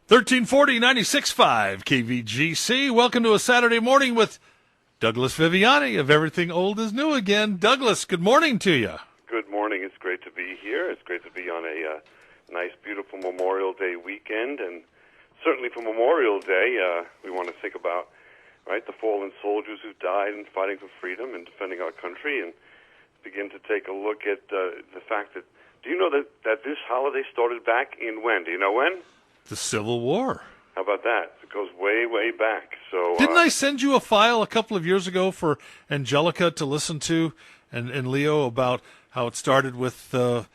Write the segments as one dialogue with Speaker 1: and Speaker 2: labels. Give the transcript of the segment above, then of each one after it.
Speaker 1: 1340 96.5 KVGC. Welcome to a Saturday morning with Douglas Viviani of Everything Old is New Again. Douglas, good morning to you.
Speaker 2: Good morning. It's great to be here. It's great to be on a nice, beautiful Memorial Day weekend. And certainly for Memorial Day, we want to think about the fallen soldiers who've died in fighting for freedom and defending our country, and begin to take a look at the fact that, do you know that this holiday started back in when? Do you know when?
Speaker 1: The Civil War.
Speaker 2: How about that? It goes way, way back. So
Speaker 1: didn't I send you a file a couple of years ago for Angelica to listen to, and Leo, about how it started with the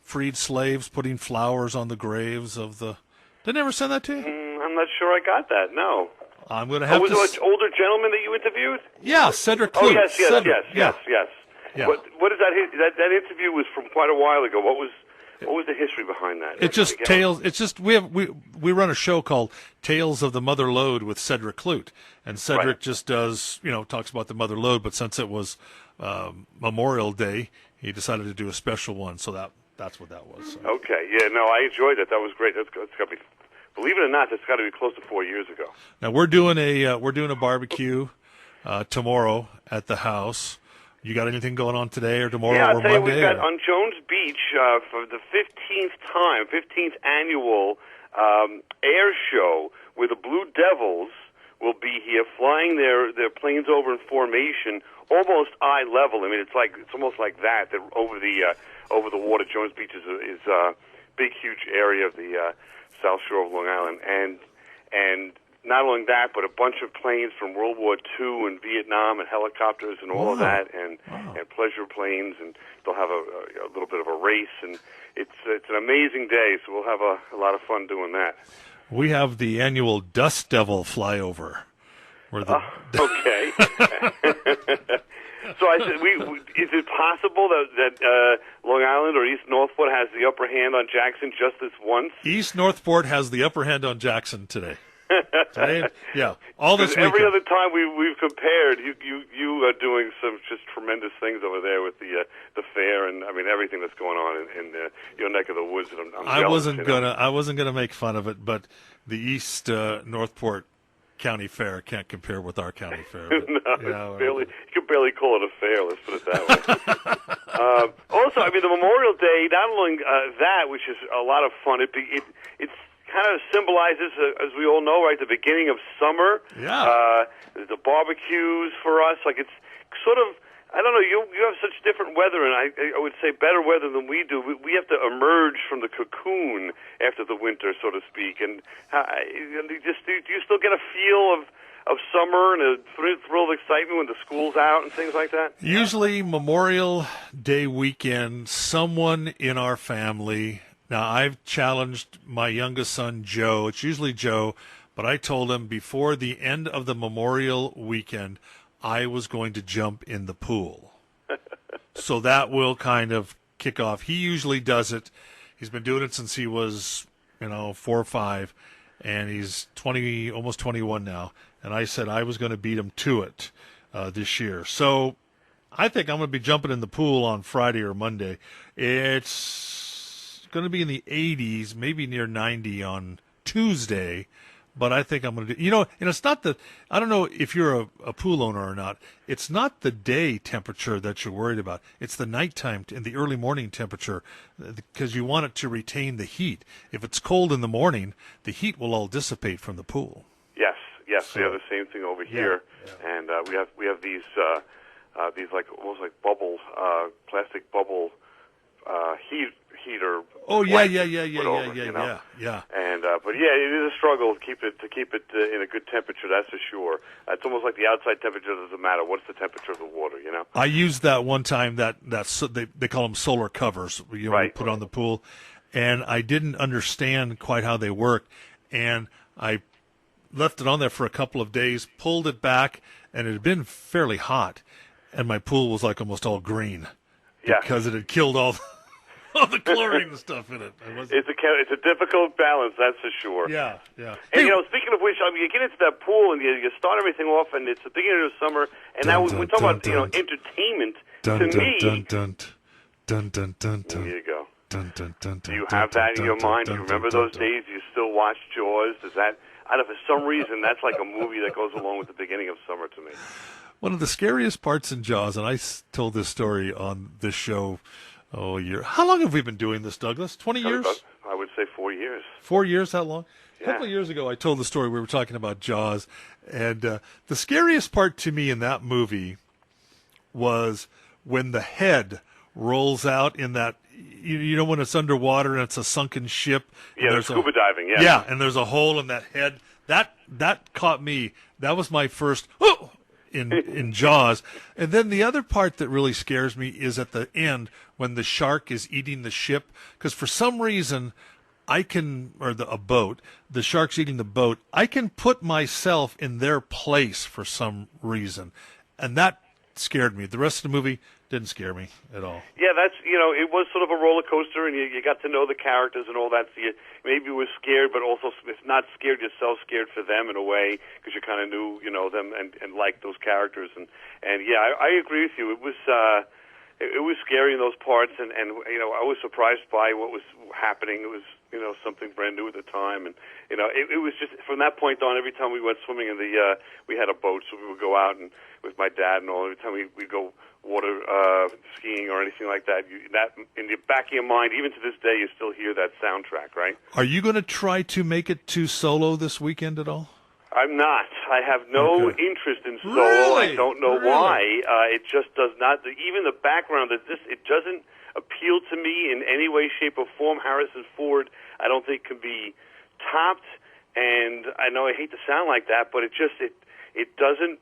Speaker 1: freed slaves putting flowers on the graves of the... Did I ever send that to you?
Speaker 2: I'm not sure I got that, no.
Speaker 1: I'm going to have
Speaker 2: was it an older gentleman that you interviewed?
Speaker 1: Yeah, Cedric Clute.
Speaker 2: Oh, yes.
Speaker 1: Yeah.
Speaker 2: What is that? That interview was from quite a while ago. What was the history behind that?
Speaker 1: It's just tales. It's just we run a show called Tales of the Mother Lode with Cedric Clute, and Cedric just does talks about the Mother Lode. But since it was Memorial Day, he decided to do a special one. So that's what that was. So.
Speaker 2: Okay, yeah, no, I enjoyed it. That was great. That's got to be, believe it or not, that's got to be close to 4 years ago.
Speaker 1: Now we're doing a barbecue tomorrow at the house. You got anything going on today or tomorrow or Monday?
Speaker 2: Yeah, I'll tell you, we've got on Jones Beach for the 15th annual air show, where the Blue Devils will be here flying their planes over in formation, almost eye level. I mean, it's almost like that. They're over the water. Jones Beach is a big, huge area of the South Shore of Long Island, and not only that, but a bunch of planes from World War II and Vietnam, and helicopters and all of that, and pleasure planes, and they'll have a little bit of a race, and it's an amazing day, so we'll have a lot of fun doing that. We
Speaker 1: have the annual Dust Devil flyover.
Speaker 2: Okay. So I said, is it possible that Long Island or East Northport has the upper hand on Jackson just this once?
Speaker 1: East Northport has the upper hand on Jackson today. Yeah, all this weekend.
Speaker 2: Every other time we've compared, you are doing some just tremendous things over there with the fair, and I mean everything that's going on in your neck of the woods. And
Speaker 1: I wasn't gonna make fun of it, but the East Northport County Fair can't compare with our county fair. But,
Speaker 2: no, you can barely call it a fair. Let's put it that way. Also, I mean the Memorial Day, not only that, which is a lot of fun. It's kind of symbolizes, as we all know, the beginning of summer.
Speaker 1: Yeah.
Speaker 2: The barbecues for us, it's sort of, I don't know, you have such different weather, and I would say better weather than we do. We have to emerge from the cocoon after the winter, so to speak. And do you still get a feel of summer and a thrill of excitement when the school's out and things like that?
Speaker 1: Usually Memorial Day weekend, someone in our family... Now, I've challenged my youngest son, Joe. It's usually Joe, but I told him before the end of the Memorial weekend, I was going to jump in the pool. So that will kind of kick off. He usually does it. He's been doing it since he was, 4 or 5, and he's almost 21 now. And I said I was going to beat him to it this year. So I think I'm going to be jumping in the pool on Friday or Monday. It's going to be in the 80s, maybe near 90 on Tuesday, but I think I'm going to do, and it's not I don't know if you're a pool owner or not, it's not the day temperature that you're worried about. It's the nighttime and the early morning temperature, because you want it to retain the heat. If it's cold in the morning, the heat will all dissipate from the pool.
Speaker 2: Yes, so, we have the same thing over here, and we have these like almost like bubble, plastic bubble heater.
Speaker 1: Oh yeah.
Speaker 2: And but it is a struggle to keep it in a good temperature. That's for sure. It's almost like the outside temperature doesn't matter. What's the temperature of the water?
Speaker 1: I used that one time. They call them solar covers. You put on the pool, and I didn't understand quite how they worked, and I left it on there for a couple of days, pulled it back, and it had been fairly hot, and my pool was like almost all green because it had killed all the chlorine and stuff in it.
Speaker 2: It's a difficult balance, that's for sure.
Speaker 1: Yeah.
Speaker 2: And, speaking of which, you get into that pool and you start everything off, and it's the beginning of summer, and now we talk about entertainment. To me...
Speaker 1: There you go.
Speaker 2: Do you have that in your mind? Do you remember those days? Do you still watch Jaws? Does that? I don't know, for some reason, that's like a movie that goes along with the beginning of summer to me.
Speaker 1: One of the scariest parts in Jaws, and I told this story on this show a year. How long have we been doing this, Douglas? 20 years?
Speaker 2: I would say 4 years.
Speaker 1: 4 years? How long?
Speaker 2: Yeah.
Speaker 1: A couple of years ago, I told the story. We were talking about Jaws, and the scariest part to me in that movie was when the head rolls out in that. You know when it's underwater and it's a sunken ship.
Speaker 2: Yeah, there's scuba diving. Yeah.
Speaker 1: Yeah, and there's a hole in that head. That caught me. That was my first in Jaws. And then the other part that really scares me is at the end when the shark is eating the ship. Because for some reason, a boat. The shark's eating the boat. I can put myself in their place for some reason, and that scared me. The rest of the movie didn't scare me at all.
Speaker 2: Yeah, it was sort of a roller coaster, and you got to know the characters and all that. So you maybe were scared, but also if not scared yourself, scared for them in a way because you kind of knew, them and liked those characters. And yeah, I agree with you. It was scary in those parts, and I was surprised by what was happening. It was something brand new at the time, and it was just from that point on. Every time we went swimming we had a boat, so we would go out and with my dad and all. Every time we'd go water skiing or anything like that, that in the back of your mind, even to this day, you still hear that soundtrack, right?
Speaker 1: Are you going to try to make it to Solo this weekend at all?
Speaker 2: I'm not. I have no interest in Solo.
Speaker 1: Really?
Speaker 2: I don't know why. It just does not. Even the background it doesn't appeal to me in any way, shape, or form. Harrison Ford, I don't think can be topped. And I know I hate to sound like that, but it doesn't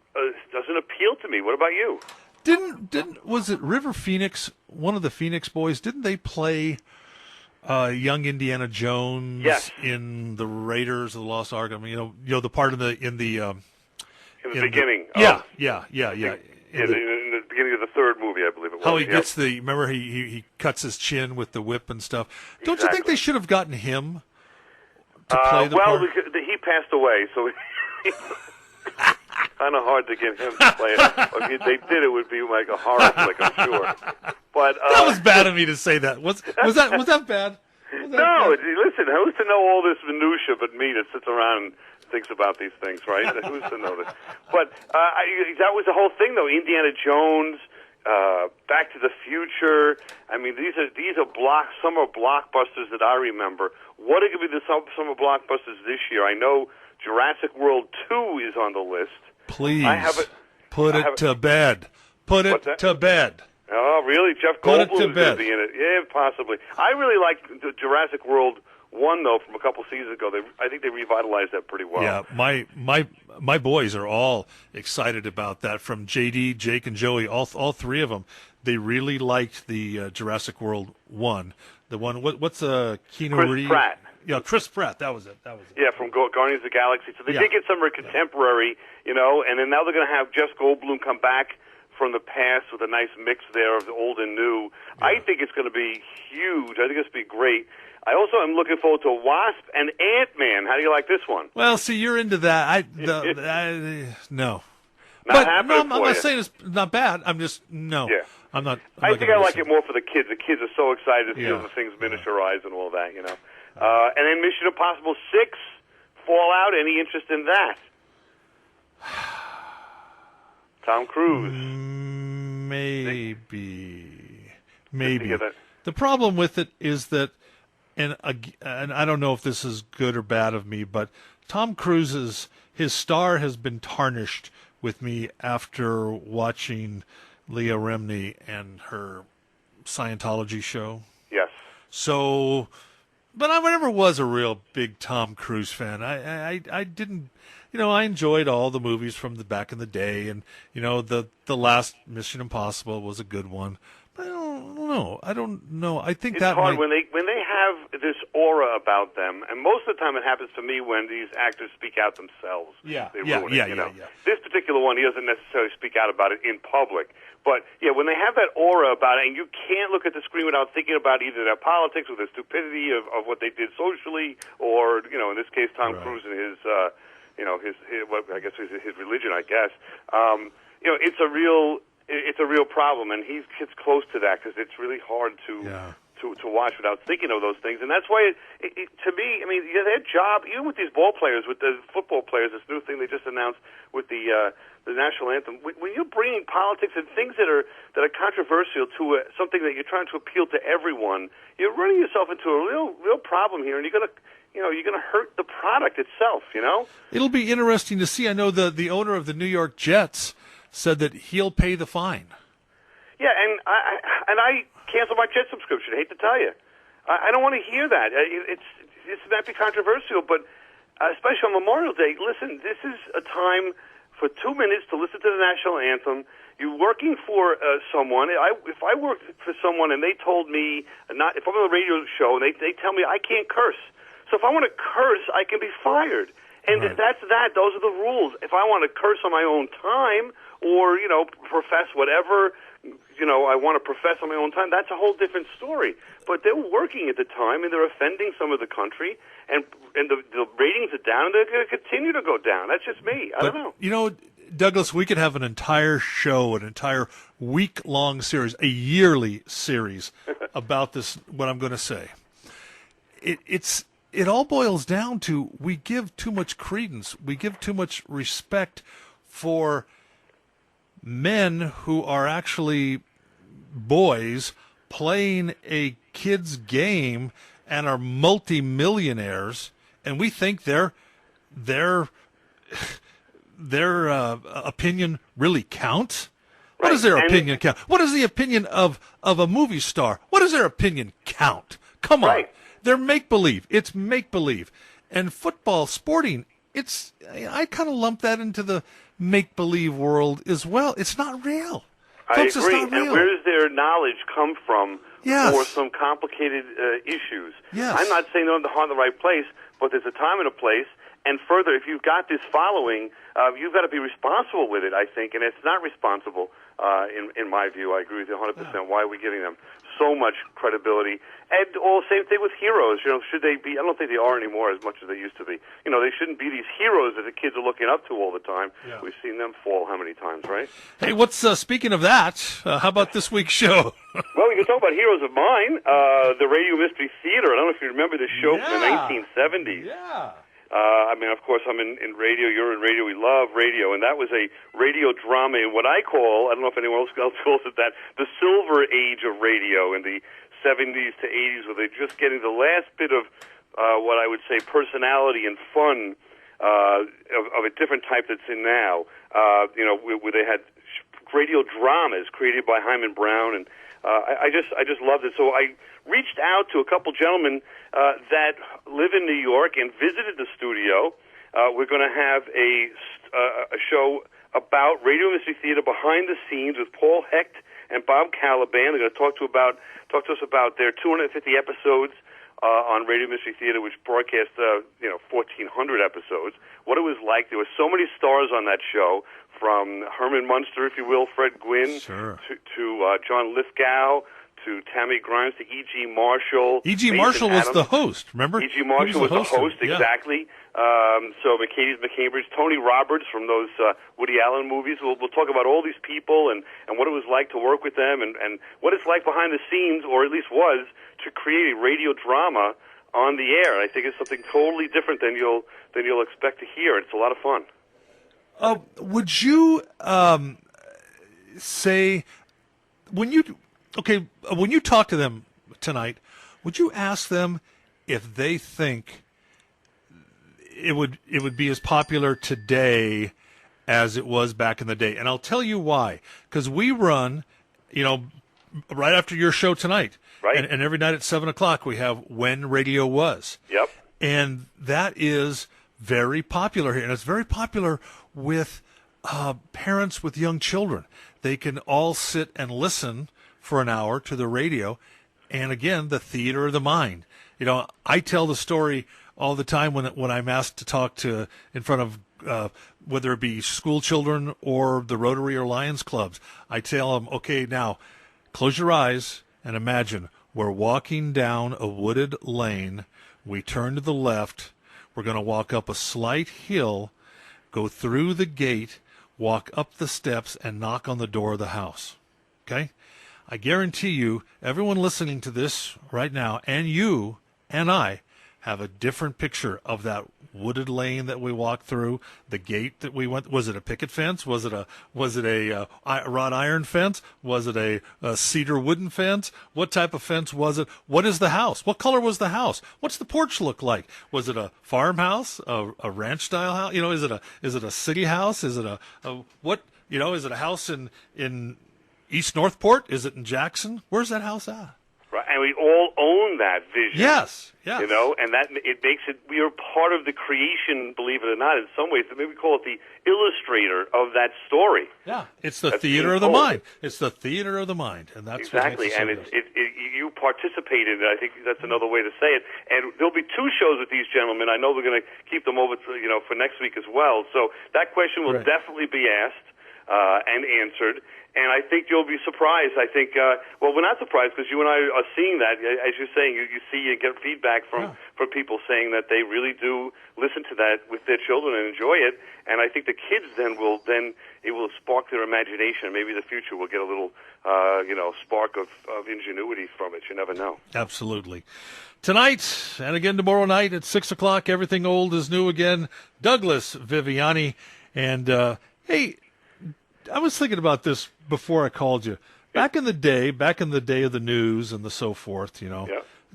Speaker 2: appeal to me. What about you?
Speaker 1: Was it River Phoenix? One of the Phoenix boys? Didn't they play young Indiana Jones in the Raiders of the Lost Ark? I mean, the part in the
Speaker 2: beginning.
Speaker 1: Yeah.
Speaker 2: In the beginning of the third movie, I believe it was.
Speaker 1: How he gets remember he cuts his chin with the whip and stuff. Don't you think they should have gotten him to play the part?
Speaker 2: Well, he passed away, so kind of hard to get him to play it. If they did, it would be like a horror flick, I'm sure. But
Speaker 1: that was bad of me to say that. Was that bad?
Speaker 2: No, listen, who's to know all this minutia but me that sits around and thinks about these things, right? Who's to know this? But that was the whole thing, though. Indiana Jones, Back to the Future. I mean, these are summer blockbusters that I remember. What are going to be the summer blockbusters this year? I know Jurassic World 2 is on the list.
Speaker 1: Please put it to bed. Put it to bed.
Speaker 2: Oh, really? Jeff Goldblum is going to be in it. Yeah, possibly. I really like the Jurassic World 1, though, from a couple seasons ago. I think they revitalized that pretty well.
Speaker 1: Yeah, my boys are all excited about that. From JD, Jake, and Joey, all three of them, they really liked the Jurassic World 1. The one, what's Keanu Reeves?
Speaker 2: Pratt.
Speaker 1: Yeah, Chris Pratt. That was it.
Speaker 2: Yeah, from Guardians of the Galaxy. So they did get somewhere contemporary, and then now they're going to have Jeff Goldblum come back from the past with a nice mix there of the old and new. Yeah. I think it's going to be huge. I think it's going to be great. I also am looking forward to Wasp and Ant-Man. How do you like this one?
Speaker 1: Well, see, you're into that. No.
Speaker 2: I'm
Speaker 1: not saying it's not bad. I'm just, no.
Speaker 2: Yeah.
Speaker 1: I'm not.
Speaker 2: I think I like it more for the kids. The kids are so excited to see the things miniaturized and all that, And then Mission Impossible 6, Fallout. Any interest in that? Tom Cruise.
Speaker 1: Maybe. The problem with it is that, and I don't know if this is good or bad of me, but Tom Cruise's his star has been tarnished with me after watching Leah Remini and her Scientology show.
Speaker 2: Yes.
Speaker 1: So, but I never was a real big Tom Cruise fan. I didn't, I enjoyed all the movies from the back in the day, and the last Mission Impossible was a good one. But I don't know. I think
Speaker 2: it's hard when they have this aura about them, and most of the time it happens to me when these actors speak out themselves. They ruin it. This particular one, he doesn't necessarily speak out about it in public. But, when they have that aura about it, and you can't look at the screen without thinking about either their politics or the stupidity of what they did socially, or, in this case, Tom Cruise and his religion, I guess. It's a real problem, and he gets close to that because it's really hard to to watch without thinking of those things. And that's why, to me, I mean, their job, even with these ball players, with the football players, this new thing they just announced with the national anthem, when you're bringing politics and things that are controversial to something that you're trying to appeal to everyone, you're running yourself into a real problem here, and you're gonna hurt the product itself.
Speaker 1: It'll be interesting to see. I know the owner of the New York Jets said that he'll pay the fine.
Speaker 2: Yeah, and I canceled my Jet subscription. I hate to tell you, I don't want to hear that. It's might be controversial, but especially on Memorial Day, listen, this is a time for 2 minutes to listen to the national anthem. You're working for someone. If I worked for someone and they told me if I'm on a radio show and they tell me I can't curse, so if I want to curse, I can be fired. And
Speaker 1: right.
Speaker 2: If that's that, those are the rules. If I want to curse on my own time or profess whatever I want to profess on my own time, that's a whole different story. But they're working at the time, and they're offending some of the country, and the ratings are down, and they're going to continue to go down. That's just me. I don't know.
Speaker 1: Douglas, we could have an entire show, an entire week-long series, a yearly series about this, what I'm going to say. It all boils down to we give too much credence, we give too much respect for men who are actually boys playing a kid's game and are multimillionaires, and we think their opinion really counts. Right. What does their opinion count? What is the opinion of a movie star? What does their opinion count? Come on. Right. They're make-believe. It's make-believe. And football, sporting, I kind of lump that into the make-believe world as well. It's not real. Folks,
Speaker 2: I agree.
Speaker 1: It's not real.
Speaker 2: And where does their knowledge come from
Speaker 1: yes.
Speaker 2: for some complicated issues?
Speaker 1: Yes.
Speaker 2: I'm not saying they're on the right place, but there's a time and a place. And further, if you've got this following, you've got to be responsible with it, I think. And it's not responsible, in my view. I agree with you 100%. Yeah. Why are we giving them so much credibility? And same thing with heroes. Should they be? I don't think they are anymore as much as they used to be. They shouldn't be these heroes that the kids are looking up to all the time. Yeah. We've seen them fall how many times, right?
Speaker 1: Hey, speaking of that, how about this week's show?
Speaker 2: Well, we can talk about heroes of mine, the Radio Mystery Theater. I don't know if you remember this show from the 1970s.
Speaker 1: Yeah.
Speaker 2: Of course, I'm in radio. You're in radio. We love radio. And that was a radio drama in what I call, I don't know if anyone else calls it that, the silver age of radio in the 70s to 80s, where they're just getting the last bit of what I would say personality and fun of a different type that's in now. Where they had radio dramas created by Hyman Brown, and I just loved it. So I reached out to a couple gentlemen that live in New York and visited the studio. We're going to have a show about Radio Mystery Theater behind the scenes with Paul Hecht and Bob Caliban. They're going to talk to us about their 250 episodes on Radio Mystery Theater, which broadcast 1,400 episodes. What it was like. There were so many stars on that show, from Herman Munster, if you will, Fred Gwynn,
Speaker 1: sure.
Speaker 2: to John Lithgow, to Tammy Grimes, to E.G. Marshall.
Speaker 1: E.G. Marshall was the host, remember?
Speaker 2: E.G. Marshall was the host, exactly. So Mercedes McCambridge, Tony Roberts from those Woody Allen movies. We'll talk about all these people and what it was like to work with them and what it's like behind the scenes, or at least was, to create a radio drama on the air. I think it's something totally different than you'll expect to hear. It's a lot of fun.
Speaker 1: Would you say when you talk to them tonight, would you ask them if they think it would be as popular today as it was back in the day? And I'll tell you why. Because we run, right after your show tonight,
Speaker 2: right?
Speaker 1: And every night at 7:00 we have When Radio Was.
Speaker 2: Yep.
Speaker 1: And that is very popular here, and it's very popular with parents with young children. They can all sit and listen for an hour to the radio, and again, the theater of the mind. I tell the story all the time when I'm asked to talk in front of whether it be school children or the Rotary or Lions clubs. I tell them, okay, now close your eyes and imagine we're walking down a wooded lane. We turn to the left. We're going to walk up a slight hill, go through the gate, walk up the steps, and knock on the door of the house. Okay? I guarantee you, everyone listening to this right now, and you and I, have a different picture of that wooded lane that we walked through, the gate that we went. Was it a picket fence? Was it a wrought iron fence? Was it a cedar wooden fence? What type of fence was it? What is the house? What color was the house? What's the porch look like? Was it a farmhouse, a ranch style house? You know, is it a city house? Is it a what? You know, is it a house in East Northport? Is it in Jackson? Where's that house at?
Speaker 2: Right, and we all own that vision.
Speaker 1: Yes.
Speaker 2: You know, and that it makes it. We are part of the creation, believe it or not. In some ways, maybe we call it the illustrator of that story.
Speaker 1: Yeah, it's the theater of the mind. It's the theater of the mind, and that's
Speaker 2: exactly.
Speaker 1: What
Speaker 2: makes it so you participate in it. I think that's another way to say it. And there'll be 2 shows with these gentlemen. I know we're going to keep them over to, for next week as well. So that question will definitely be asked and answered. And I think you'll be surprised. I think, well, we're not surprised because you and I are seeing that. As you're saying, you see and get feedback from people saying that they really do listen to that with their children and enjoy it. And I think the kids it will spark their imagination. Maybe in the future we'll get a little, spark of ingenuity from it. You never know.
Speaker 1: Absolutely. Tonight and again tomorrow night at 6 o'clock, Everything Old is New again. Douglas Viviani. And, hey, I was thinking about this before I called you. Back in the day of the news and the so forth, did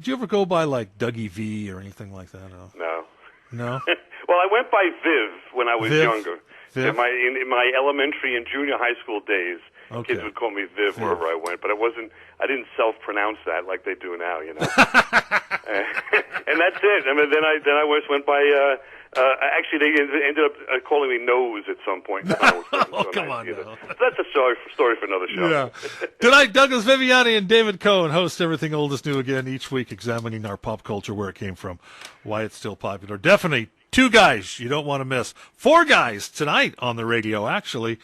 Speaker 1: you ever go by like Dougie V or anything like that?
Speaker 2: No.
Speaker 1: No?
Speaker 2: Well, I went by Viv when I was younger.
Speaker 1: Viv?
Speaker 2: In my elementary and junior high school days, kids would call me Viv wherever I went, but I didn't self-pronounce that like they do now, And that's it. I mean, then I went by. Actually, they ended up calling me Nose at some point.
Speaker 1: Come on now.
Speaker 2: That's a story for another show.
Speaker 1: Yeah. Tonight, Douglas Viviani and David Cohen host Everything Old is New again, each week examining our pop culture, where it came from, why it's still popular. Definitely 2 guys you don't want to miss. 4 guys tonight on the radio, actually,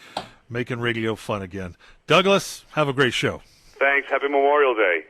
Speaker 1: making radio fun again. Douglas, have a great show.
Speaker 2: Thanks. Happy Memorial Day.